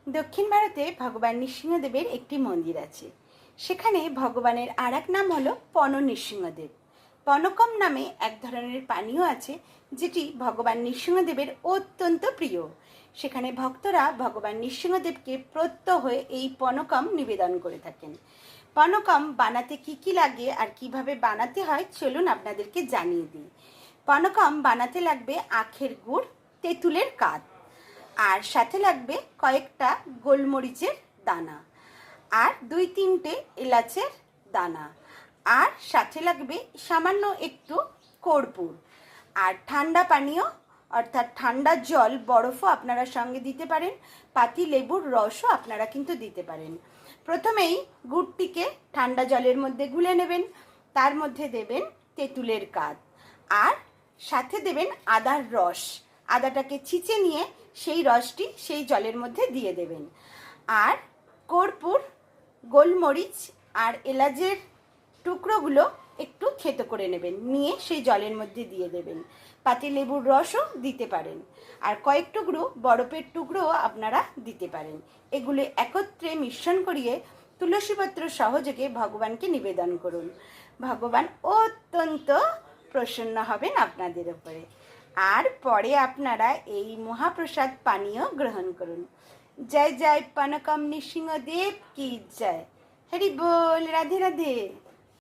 দক্ষিণ ভারতে ভগবান নৃসিংহদেবের একটি মন্দির আছে। সেখানে ভগবানের আর এক নাম হলো পন নৃসিংহদেব। পনকম নামে এক ধরনের পানীয় আছে, যেটি ভগবান নৃসিংহদেবের অত্যন্ত প্রিয়। সেখানে ভক্তরা ভগবান নৃসিংহদেবকে প্রত্যহ হয়ে এই পনকম নিবেদন করে থাকেন। পনকম বানাতে কি কি লাগে আর কিভাবে বানাতে হয় চলুন আপনাদেরকে জানিয়ে দিই। পনকম বানাতে লাগবে আখের গুড়, তেঁতুলের কাঠ, আর সাথে লাগবে কয়েকটা গোলমরিচের দানা, আর 2-3টে এলাচের দানা, আর সাথে লাগবে সামান্য একটু কর্পূর, আর ঠান্ডা পানীয় অর্থাৎ ঠান্ডা জল, বরফও আপনারা সঙ্গে দিতে পারেন, পাতি লেবুর রসও আপনারা কিন্তু দিতে পারেন। প্রথমেই গুড়টিকে ঠান্ডা জলের মধ্যে গুলে নেবেন, তার মধ্যে দেবেন তেঁতুলের কাঠ, আর সাথে দেবেন আদার রস। আদাটাকে ছিঁচে নিয়ে সেই রসটি সেই জলের মধ্যে দিয়ে দেবেন, আর কর্পূর, গোলমরিচ আর এলাচের টুকরোগুলো একটু থেতো করে নেবেন, নিয়ে সেই জলের মধ্যে দিয়ে দেবেন। পাতিলেবুর রসও দিতে পারেন, আর কয়েক টুকরো বরফের টুকরোও আপনারা দিতে পারেন। এগুলো একত্রে মিশ্রণ করিয়ে তুলসীপত্র সহযোগে ভগবানকে নিবেদন করুন। ভগবান অত্যন্ত প্রসন্ন হবেন আপনাদের উপরে, আর পরে আপনারা এই মহাপ্রসাদ পানীয় গ্রহণ করুন। জয় জয় পনকম নৃসিংহদেব কি জয়। হরি বল। রাধে রাধে।